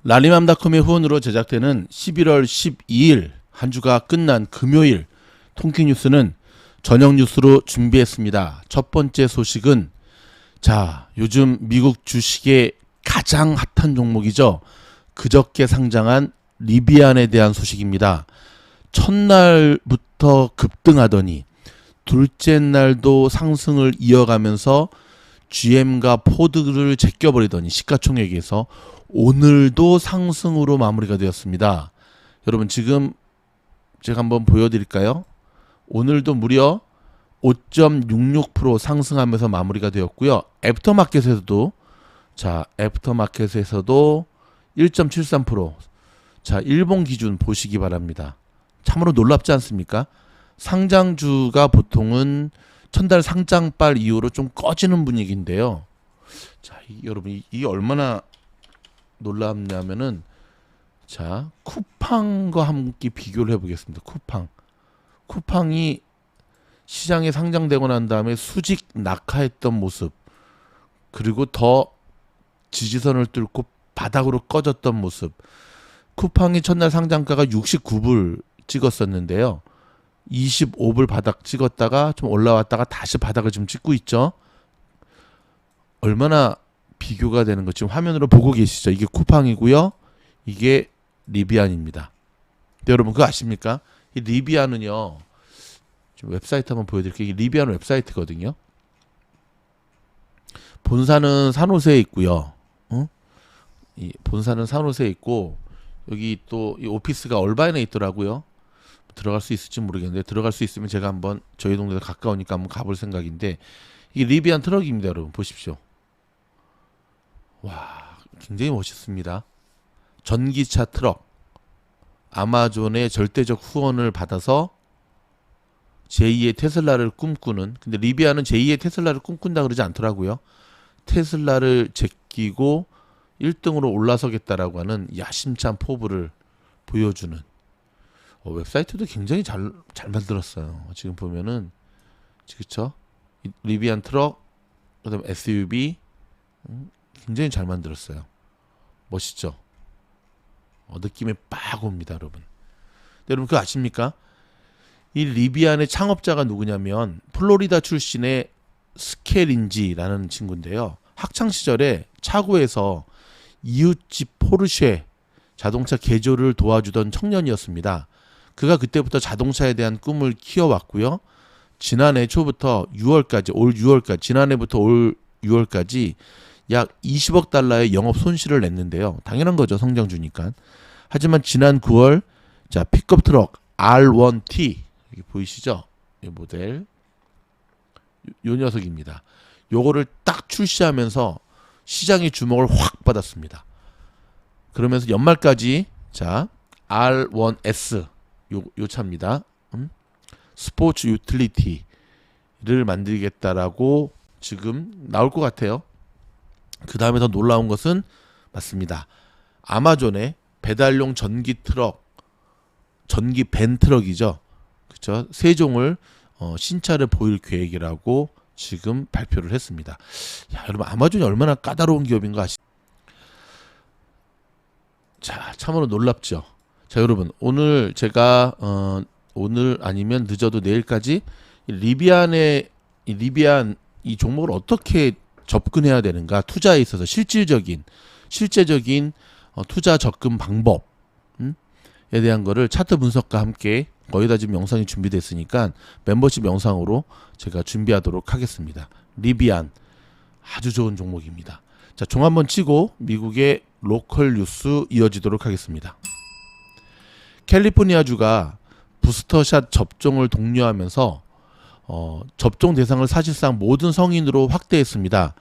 라리맘닷컴의 후원으로 제작되는 11월 12일 한 주가 끝난 금요일 통키 뉴스는 저녁 뉴스로 준비했습니다. 첫 번째 소식은 요즘 미국 주식의 가장 핫한 종목이죠. 그저께 상장한 리비안에 대한 소식입니다. 첫날부터 급등하더니 둘째 날도 상승을 이어가면서 GM과 포드를 제껴버리더니 시가총액에서 오늘도 상승으로 마무리가 되었습니다. 여러분 지금 제가 한번 보여드릴까요? 오늘도 무려 5.66% 상승하면서 마무리가 되었고요. 애프터마켓에서도 1.73%. 일본 기준 보시기 바랍니다. 참으로 놀랍지 않습니까? 상장주가 보통은 첫날 상장빨 이후로 좀 꺼지는 분위기인데요. 여러분 이게 얼마나 놀랍냐면은 쿠팡과 함께 비교를 해보겠습니다. 쿠팡이 시장에 상장되고 난 다음에 수직 낙하했던 모습, 그리고 더 지지선을 뚫고 바닥으로 꺼졌던 모습. 쿠팡이 첫날 상장가가 69불 찍었었는데요. 25불 바닥 찍었다가 좀 올라왔다가 다시 바닥을 좀 찍고 있죠. 얼마나 비교가 되는 거 지금 화면으로 보고 계시죠? 이게 쿠팡이고요. 이게 리비안입니다. 여러분 그거 아십니까? 이 리비안은요. 좀 웹사이트 한번 보여드릴게요. 이게 리비안 웹사이트거든요. 본사는 산호세에 있고요. 이 본사는 산호세에 있고 여기 또 이 오피스가 얼바인에 있더라고요. 들어갈 수 있을지 모르겠는데 들어갈 수 있으면 제가 한번 저희 동네에 가까우니까 한번 가볼 생각인데 이게 리비안 트럭입니다. 여러분 보십시오. 와, 굉장히 멋있습니다. 전기차 트럭. 아마존의 절대적 후원을 받아서 제2의 테슬라를 꿈꾸는, 근데 리비안은 제2의 테슬라를 꿈꾼다 그러지 않더라고요. 테슬라를 제끼고 1등으로 올라서겠다라고 하는 야심찬 포부를 보여주는 웹사이트도 굉장히 잘 만들었어요. 지금 보면은 그렇죠? 리비안 트럭, 그다음 SUV 굉장히 잘 만들었어요. 멋있죠? 느낌이 빡 옵니다, 여러분. 여러분 그거 아십니까? 이 리비안의 창업자가 누구냐면 플로리다 출신의 스케린지라는 친구인데요. 학창 시절에 차고에서 이웃집 포르쉐 자동차 개조를 도와주던 청년이었습니다. 그가 그때부터 자동차에 대한 꿈을 키워왔고요. 지난해 초부터 6월까지, 지난해부터 올 6월까지 약 20억 달러의 영업 손실을 냈는데요. 당연한 거죠, 성장주니까. 하지만 지난 9월 픽업 트럭 R1T 여기 보이시죠? 이 모델 요 녀석입니다. 요거를 딱 출시하면서 시장의 주목을 확 받았습니다. 그러면서 연말까지 R1S 요 차입니다. 스포츠 유틸리티를 만들겠다라고 지금 나올 것 같아요. 그 다음에 더 놀라운 것은 맞습니다. 아마존의 배달용 전기 트럭, 전기 벤 트럭이죠. 그렇죠? 세 종을 신차를 보일 계획이라고 지금 발표를 했습니다. 여러분 아마존이 얼마나 까다로운 기업인가 아시죠? 참으로 놀랍죠. 여러분 오늘 제가 오늘 아니면 늦어도 내일까지 리비안 이 종목을 어떻게 접근해야 되는가, 투자에 있어서 실제적인 투자 접근 방법에 대한 거를 차트 분석과 함께 거의 다 지금 영상이 준비됐으니까 멤버십 영상으로 제가 준비하도록 하겠습니다. 리비안 아주 좋은 종목입니다. 종 한번 치고 미국의 로컬 뉴스 이어지도록 하겠습니다. 캘리포니아주가 부스터샷 접종을 독려하면서 접종 대상을 사실상 모든 성인으로 확대했습니다.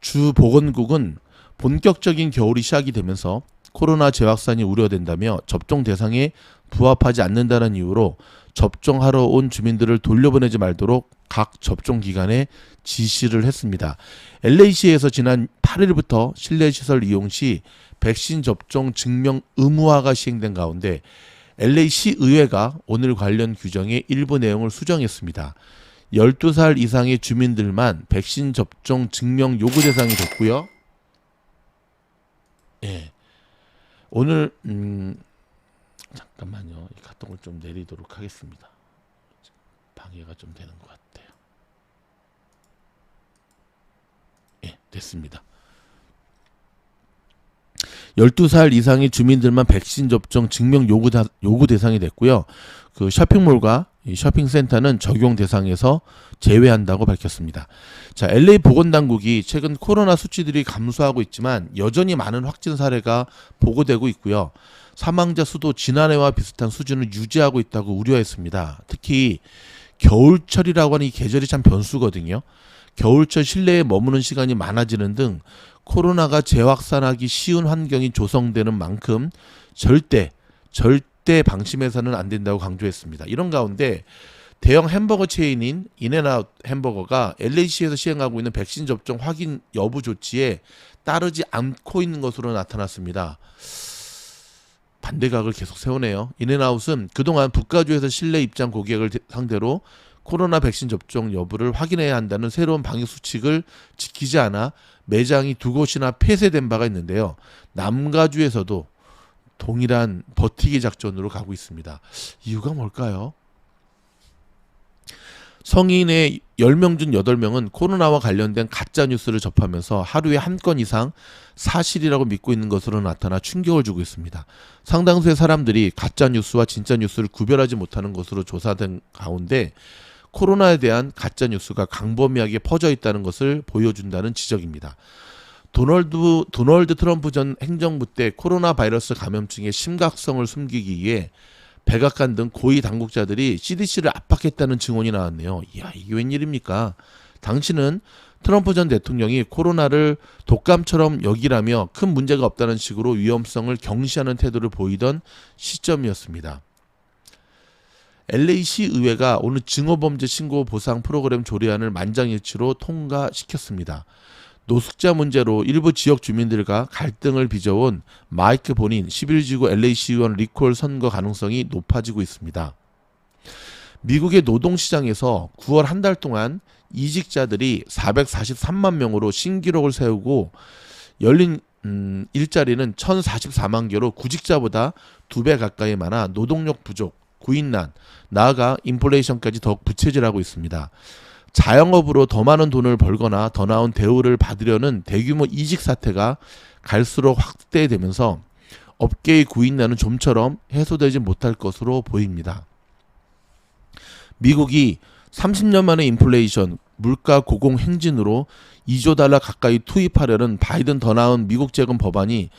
주 보건국은 본격적인 겨울이 시작이 되면서 코로나 재확산이 우려된다며 접종 대상에 부합하지 않는다는 이유로 접종하러 온 주민들을 돌려보내지 말도록 각 접종 기관에 지시를 했습니다. LA시에서 지난 8일부터 실내시설 이용 시 백신 접종 증명 의무화가 시행된 가운데 LA시 의회가 오늘 관련 규정의 일부 내용을 수정했습니다. 12살 이상의 주민들만 백신 접종 증명 요구 대상이 됐고요. 오늘 잠깐만요. 이 카톡을 좀 내리도록 하겠습니다. 방해가 좀 되는 것 같아요. 예, 됐습니다. 12살 이상의 주민들만 백신 접종 증명 요구 대상이 됐고요. 그 쇼핑몰과 이 쇼핑센터는 적용 대상에서 제외한다고 밝혔습니다. 자, LA 보건당국이 최근 코로나 수치들이 감소하고 있지만 여전히 많은 확진 사례가 보고되고 있고요. 사망자 수도 지난해와 비슷한 수준을 유지하고 있다고 우려했습니다. 특히 겨울철이라고 하는 이 계절이 참 변수거든요. 겨울철 실내에 머무는 시간이 많아지는 등 코로나가 재확산하기 쉬운 환경이 조성되는 만큼 절대 방심해서는 안 된다고 강조했습니다. 이런 가운데 대형 햄버거 체인인 인앤아웃 햄버거가 LA시에서 시행하고 있는 백신 접종 확인 여부 조치에 따르지 않고 있는 것으로 나타났습니다. 반대각을 계속 세우네요. 인앤아웃은 그동안 북가주에서 실내 입장 고객을 상대로 코로나 백신 접종 여부를 확인해야 한다는 새로운 방역 수칙을 지키지 않아 매장이 두 곳이나 폐쇄된 바가 있는데요. 남가주에서도 동일한 버티기 작전으로 가고 있습니다. 이유가 뭘까요? 성인의 10명 중 8명은 코로나와 관련된 가짜뉴스를 접하면서 하루에 한 건 이상 사실이라고 믿고 있는 것으로 나타나 충격을 주고 있습니다. 상당수의 사람들이 가짜뉴스와 진짜뉴스를 구별하지 못하는 것으로 조사된 가운데 코로나에 대한 가짜뉴스가 광범위하게 퍼져 있다는 것을 보여준다는 지적입니다. 도널드 트럼프 전 행정부 때 코로나 바이러스 감염증의 심각성을 숨기기 위해 백악관 등 고위 당국자들이 CDC를 압박했다는 증언이 나왔네요. 이야, 이게 웬일입니까? 당시는 트럼프 전 대통령이 코로나를 독감처럼 여기라며 큰 문제가 없다는 식으로 위험성을 경시하는 태도를 보이던 시점이었습니다. LA시 의회가 오늘 증오범죄 신고 보상 프로그램 조례안을 만장일치로 통과시켰습니다. 노숙자 문제로 일부 지역 주민들과 갈등을 빚어온 마이크 본인 11지구 LA시의원 리콜 선거 가능성이 높아지고 있습니다. 미국의 노동시장에서 9월 한 달 동안 이직자들이 443만 명으로 신기록을 세우고 열린 일자리는 1044만 개로 구직자보다 2배 가까이 많아 노동력 부족, 구인난, 나아가 인플레이션까지 더욱 부채질하고 있습니다. 자영업으로 더 많은 돈을 벌거나 더 나은 대우를 받으려는 대규모 이직 사태가 갈수록 확대되면서 업계의 구인난은 좀처럼 해소되지 못할 것으로 보입니다. 미국이 30년 만에 인플레이션, 물가 고공 행진으로 2조 달러 가까이 투입하려는 바이든 더 나은 미국 재건 법안이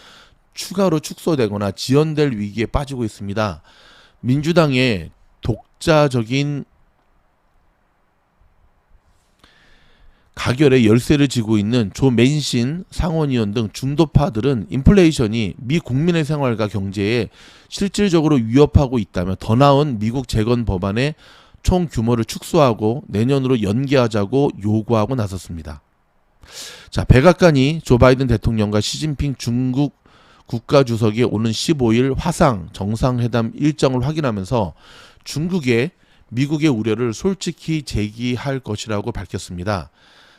추가로 축소되거나 지연될 위기에 빠지고 있습니다. 민주당의 독자적인 가결에 열쇠를 쥐고 있는 조 맨신 상원의원 등 중도파들은 인플레이션이 미 국민의 생활과 경제에 실질적으로 위협하고 있다며 더 나은 미국 재건 법안의 총 규모를 축소하고 내년으로 연기하자고 요구하고 나섰습니다. 자, 백악관이 조 바이든 대통령과 시진핑 중국 국가주석이 오는 15일 화상 정상회담 일정을 확인하면서 중국에 미국의 우려를 솔직히 제기할 것이라고 밝혔습니다.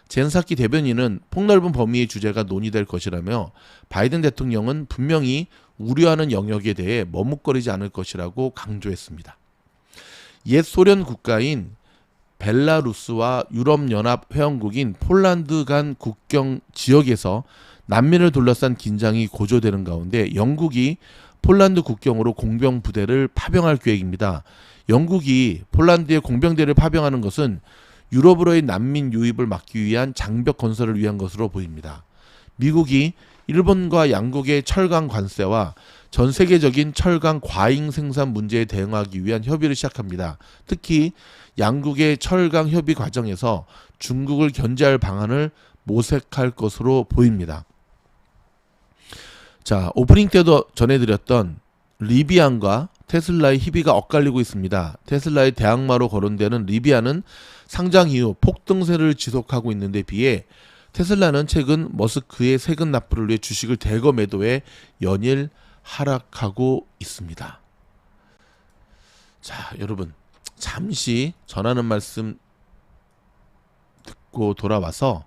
젠 사키 대변인은 폭넓은 범위의 주제가 논의될 것이라며 바이든 대통령은 분명히 우려하는 영역에 대해 머뭇거리지 않을 것이라고 강조했습니다. 옛 소련 국가인 벨라루스와 유럽연합 회원국인 폴란드 간 국경 지역에서 난민을 둘러싼 긴장이 고조되는 가운데 영국이 폴란드 국경으로 공병 부대를 파병할 계획입니다. 영국이 폴란드에 공병대를 파병하는 것은 유럽으로의 난민 유입을 막기 위한 장벽 건설을 위한 것으로 보입니다. 미국이 일본과 양국의 철강 관세와 전 세계적인 철강 과잉 생산 문제에 대응하기 위한 협의를 시작합니다. 특히 양국의 철강 협의 과정에서 중국을 견제할 방안을 모색할 것으로 보입니다. 자, 오프닝 때도 전해드렸던 리비안과 테슬라의 희비가 엇갈리고 있습니다. 테슬라의 대항마로 거론되는 리비안은 상장 이후 폭등세를 지속하고 있는데 비해 테슬라는 최근 머스크의 세금 납부를 위해 주식을 대거 매도해 연일 하락하고 있습니다. 자, 여러분 잠시 전하는 말씀 듣고 돌아와서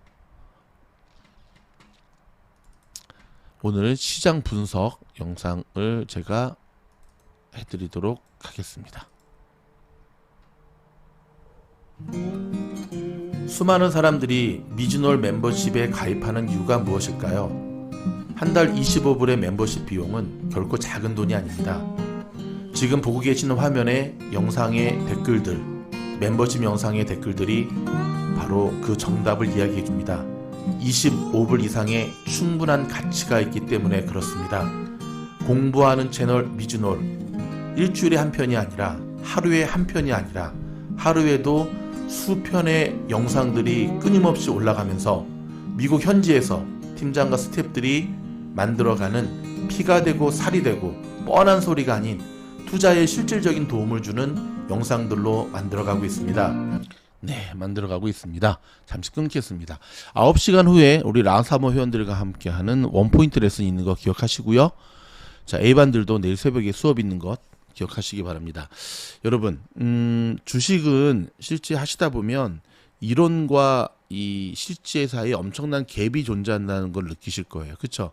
오늘 시장 분석 영상을 제가 해드리도록 하겠습니다. 수많은 사람들이 미즈놀 멤버십에 가입하는 이유가 무엇일까요? 한 달 25불의 멤버십 비용은 결코 작은 돈이 아닙니다. 지금 보고 계시는 화면의 영상의 댓글들, 멤버십 영상의 댓글들이 바로 그 정답을 이야기해 줍니다. 25불 이상의 충분한 가치가 있기 때문에 그렇습니다. 공부하는 채널 미즈놀, 일주일에 한 편이 아니라 하루에 한 편이 아니라 하루에도 수편의 영상들이 끊임없이 올라가면서 미국 현지에서 팀장과 스태프들이 만들어가는 피가 되고 살이 되고 뻔한 소리가 아닌 투자에 실질적인 도움을 주는 영상들로 만들어가고 있습니다. 네, 만들어가고 있습니다. 잠시 끊겠습니다. 9시간 후에 우리 라사모 회원들과 함께하는 원포인트 레슨 있는 거 기억하시고요. 자, A반들도 내일 새벽에 수업 있는 것 기억하시기 바랍니다. 여러분, 주식은 실제 하시다 보면 이론과 이 실제 사이에 엄청난 갭이 존재한다는 걸 느끼실 거예요. 그렇죠?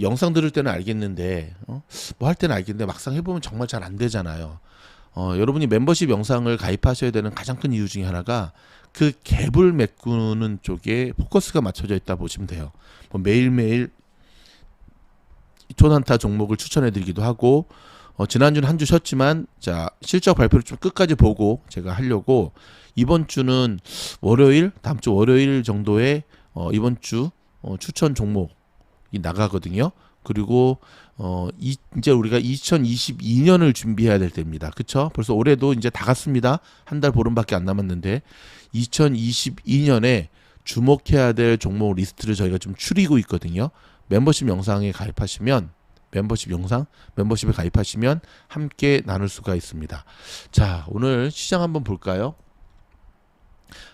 영상 들을 때는 알겠는데 뭐 할 때는 알겠는데 막상 해보면 정말 잘 안 되잖아요. 여러분이 멤버십 영상을 가입하셔야 되는 가장 큰 이유 중에 하나가 그 갭을 메꾸는 쪽에 포커스가 맞춰져 있다 보시면 돼요. 뭐 매일매일 초단타 종목을 추천해드리기도 하고 지난주는 한 주 쉬었지만 자 실적 발표를 좀 끝까지 보고 제가 하려고 이번 주는 월요일 다음 주 월요일 정도에 이번 주 추천 종목이 나가거든요. 그리고 이제 우리가 2022년을 준비해야 될 때입니다. 그쵸? 벌써 올해도 이제 다 갔습니다. 한 달 보름밖에 안 남았는데 2022년에 주목해야 될 종목 리스트를 저희가 좀 추리고 있거든요. 멤버십 영상에 가입하시면 멤버십에 가입하시면 함께 나눌 수가 있습니다. 자, 오늘 시장 한번 볼까요?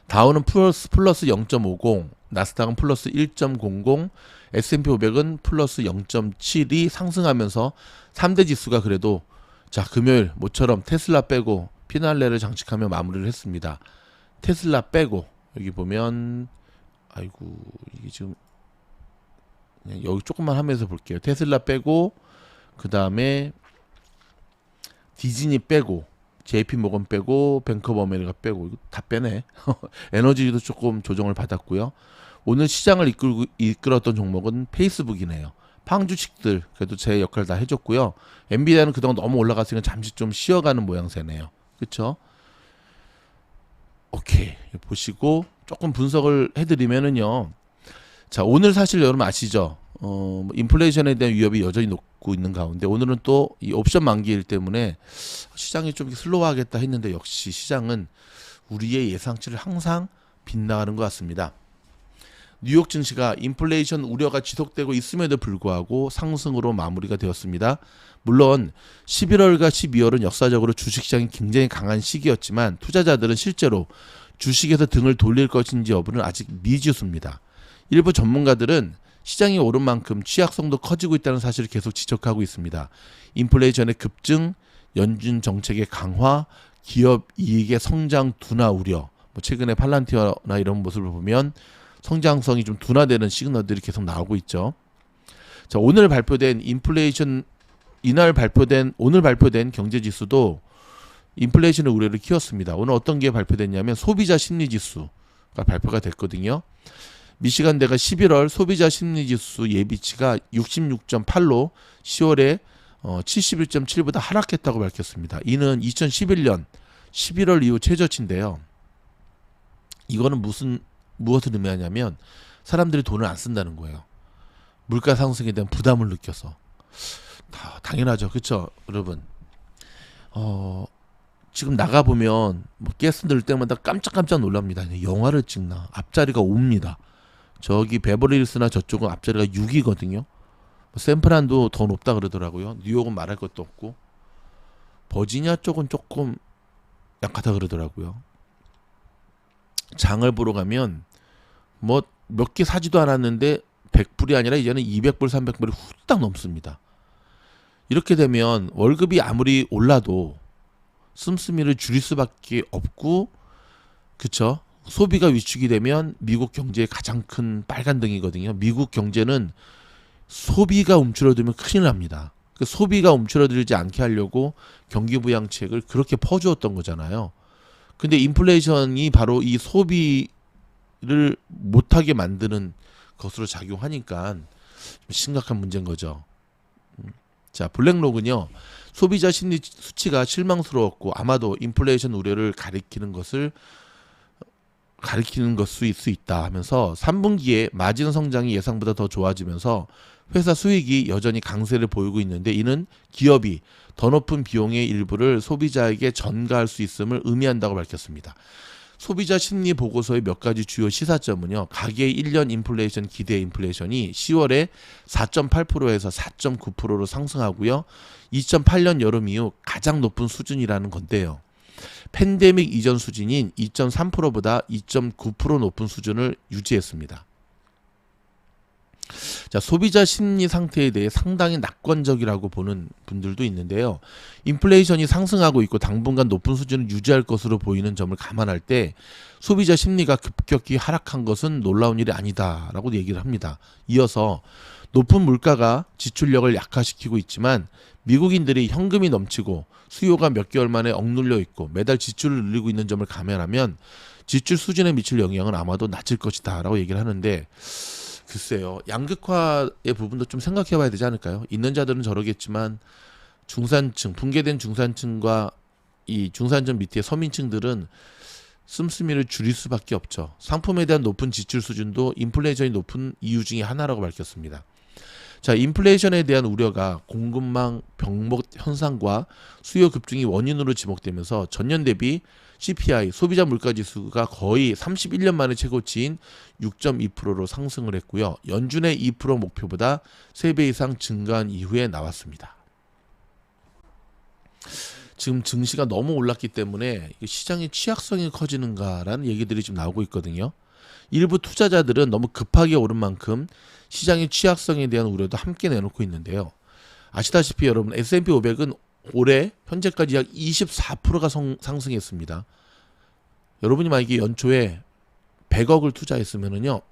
다우는 플러스 0.50, 나스닥은 플러스 1.00, S&P 500은 플러스 0.72 상승하면서 3대 지수가 그래도 자 금요일 모처럼 테슬라 빼고 피날레를 장식하며 마무리를 했습니다. 테슬라 빼고 여기 보면 아이고 이게 지금 여기 조금만 하면서 볼게요. 테슬라 빼고 그 다음에 디즈니 빼고 JP모건 빼고 뱅크 오브 아메리카 빼고 이거 다 빼네. 에너지도 조금 조정을 받았고요. 오늘 시장을 이끌었던 종목은 페이스북이네요. 팡주식들 그래도 제 역할 다 해줬고요. 엔비디아는 그동안 너무 올라갔으니까 잠시 좀 쉬어가는 모양새네요. 그쵸? 오케이 보시고 조금 분석을 해드리면은요. 자 오늘 사실 여러분 아시죠? 인플레이션에 대한 위협이 여전히 높고 있는 가운데 오늘은 또 이 옵션 만기일 때문에 시장이 좀 슬로우하겠다 했는데 역시 시장은 우리의 예상치를 항상 빗나가는 것 같습니다. 뉴욕 증시가 인플레이션 우려가 지속되고 있음에도 불구하고 상승으로 마무리가 되었습니다. 물론 11월과 12월은 역사적으로 주식시장이 굉장히 강한 시기였지만 투자자들은 실제로 주식에서 등을 돌릴 것인지 여부는 아직 미지수입니다. 일부 전문가들은 시장이 오른 만큼 취약성도 커지고 있다는 사실을 계속 지적하고 있습니다. 인플레이션의 급증, 연준 정책의 강화, 기업 이익의 성장 둔화 우려, 최근에 팔란티어나 이런 모습을 보면 성장성이 좀 둔화되는 시그널들이 계속 나오고 있죠. 자, 오늘 발표된 오늘 발표된 경제 지수도 인플레이션의 우려를 키웠습니다. 오늘 어떤 게 발표됐냐면 소비자 심리 지수가 발표가 됐거든요. 미시간대가 11월 소비자 심리 지수 예비치가 66.8로 10월에 71.7보다 하락했다고 밝혔습니다. 이는 2011년 11월 이후 최저치인데요. 이거는 무엇을 의미하냐면 사람들이 돈을 안 쓴다는 거예요. 물가 상승에 대한 부담을 느껴서. 당연하죠. 그렇죠, 여러분. 지금 나가보면 뭐 가스 넣을 때마다 깜짝깜짝 놀랍니다. 영화를 찍나 앞자리가 5입니다. 저기 베버리힐스나 저쪽은 앞자리가 6이거든요. 샌프란도 더 높다 그러더라고요. 뉴욕은 말할 것도 없고 버지니아 쪽은 조금 약하다 그러더라고요. 장을 보러 가면 뭐 몇 개 사지도 않았는데 100불이 아니라 이제는 200불, 300불이 후딱 넘습니다. 이렇게 되면 월급이 아무리 올라도 씀씀이를 줄일 수밖에 없고, 그쵸? 소비가 위축이 되면 미국 경제의 가장 큰 빨간등이거든요. 미국 경제는 소비가 움츠러들면 큰일 납니다. 그 소비가 움츠러들지 않게 하려고 경기부양책을 그렇게 퍼주었던 거잖아요. 근데 인플레이션이 바로 이 소비를 못하게 만드는 것으로 작용하니까 좀 심각한 문제인 거죠. 자, 블랙록은요, 소비자 심리 수치가 실망스러웠고 아마도 인플레이션 우려를 가리키는 것일 수 있다 하면서 3분기에 마진 성장이 예상보다 더 좋아지면서 회사 수익이 여전히 강세를 보이고 있는데 이는 기업이 더 높은 비용의 일부를 소비자에게 전가할 수 있음을 의미한다고 밝혔습니다. 소비자 심리 보고서의 몇 가지 주요 시사점은요. 가계의 1년 인플레이션 기대 인플레이션이 10월에 4.8%에서 4.9%로 상승하고요. 2008년 여름 이후 가장 높은 수준이라는 건데요. 팬데믹 이전 수준인 2.3%보다 2.9% 높은 수준을 유지했습니다. 자, 소비자 심리 상태에 대해 상당히 낙관적이라고 보는 분들도 있는데요. 인플레이션이 상승하고 있고 당분간 높은 수준을 유지할 것으로 보이는 점을 감안할 때 소비자 심리가 급격히 하락한 것은 놀라운 일이 아니다라고 얘기를 합니다. 이어서 높은 물가가 지출력을 약화시키고 있지만 미국인들이 현금이 넘치고 수요가 몇 개월 만에 억눌려 있고 매달 지출을 늘리고 있는 점을 감안하면 지출 수준에 미칠 영향은 아마도 낮을 것이다 라고 얘기를 하는데, 글쎄요, 양극화의 부분도 좀 생각해 봐야 되지 않을까요? 있는 자들은 저러겠지만 중산층, 붕괴된 중산층과 이 중산층 밑에 서민층들은 씀씀이를 줄일 수밖에 없죠. 상품에 대한 높은 지출 수준도 인플레이션이 높은 이유 중에 하나라고 밝혔습니다. 자, 인플레이션에 대한 우려가 공급망 병목 현상과 수요 급증이 원인으로 지목되면서 전년 대비 CPI 소비자 물가 지수가 거의 31년 만에 최고치인 6.2%로 상승을 했고요. 연준의 2% 목표보다 3배 이상 증가한 이후에 나왔습니다. 지금 증시가 너무 올랐기 때문에 시장의 취약성이 커지는가라는 얘기들이 지금 나오고 있거든요. 일부 투자자들은 너무 급하게 오른 만큼 시장의 취약성에 대한 우려도 함께 내놓고 있는데요. 아시다시피 여러분, S&P 500은 올해 현재까지 약 24%가 상승했습니다. 여러분이 만약에 연초에 100억을 투자했으면은요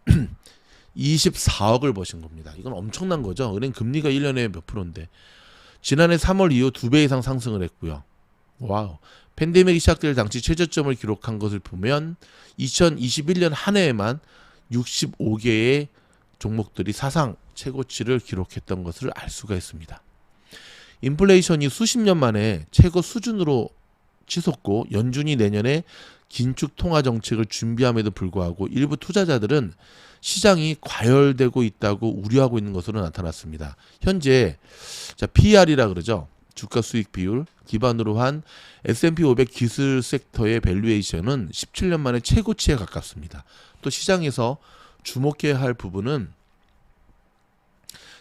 24억을 버신 겁니다. 이건 엄청난 거죠. 은행 금리가 1년에 몇 프로인데 지난해 3월 이후 2배 이상 상승을 했고요. 와우. 팬데믹이 시작될 당시 최저점을 기록한 것을 보면 2021년 한 해에만 65개의 종목들이 사상 최고치를 기록했던 것을 알 수가 있습니다. 인플레이션이 수십 년 만에 최고 수준으로 치솟고 연준이 내년에 긴축 통화 정책을 준비함에도 불구하고 일부 투자자들은 시장이 과열되고 있다고 우려하고 있는 것으로 나타났습니다. 현재 PER이라 그러죠. 주가 수익 비율 기반으로 한 S&P 500 기술 섹터의 밸류에이션은 17년 만에 최고치에 가깝습니다. 또 시장에서 주목해야 할 부분은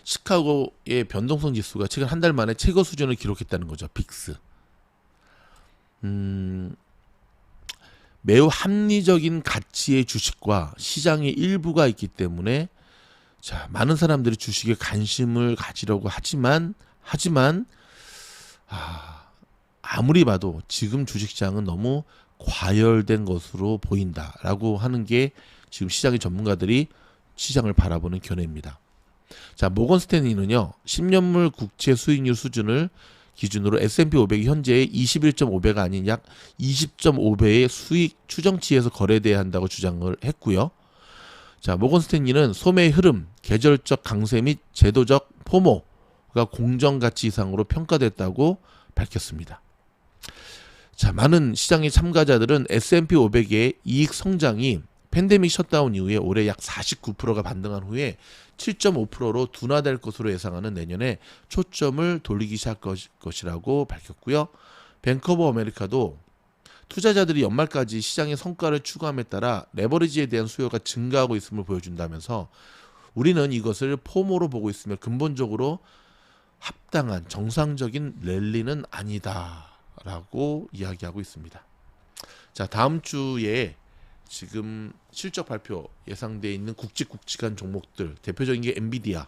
시카고의 변동성 지수가 최근 한 달 만에 최고 수준을 기록했다는 거죠. 빅스. 매우 합리적인 가치의 주식과 시장의 일부가 있기 때문에 많은 사람들이 주식에 관심을 가지려고 하지만 아무리 봐도 지금 주식시장은 너무 과열된 것으로 보인다라고 하는 게 지금 시장의 전문가들이 시장을 바라보는 견해입니다. 자, 모건 스탠리는요 10년물 국채 수익률 수준을 기준으로 S&P 500이 현재의 21.5배가 아닌 약 20.5배의 수익 추정치에서 거래돼야 한다고 주장을 했고요. 자, 모건 스탠리는 소매의 흐름, 계절적 강세 및 제도적 포모가 공정가치 이상으로 평가됐다고 밝혔습니다. 자, 많은 시장의 참가자들은 S&P 500의 이익 성장이 팬데믹 셧다운 이후에 올해 약 49%가 반등한 후에 7.5%로 둔화될 것으로 예상하는 내년에 초점을 돌리기 시작할 것이라고 밝혔고요. 뱅크 오브 아메리카도 투자자들이 연말까지 시장의 성과를 추구함에 따라 레버리지에 대한 수요가 증가하고 있음을 보여준다면서 우리는 이것을 포모로 보고 있으며 근본적으로 합당한 정상적인 랠리는 아니다라고 이야기하고 있습니다. 자, 다음 주에 지금 실적 발표 예상되어 있는 굵직굵직한 종목들 대표적인 게 엔비디아,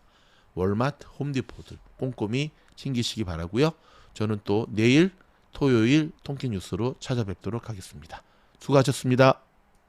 월마트, 홈디포들 꼼꼼히 챙기시기 바라고요. 저는 또 내일 토요일 통계 뉴스로 찾아뵙도록 하겠습니다. 수고하셨습니다.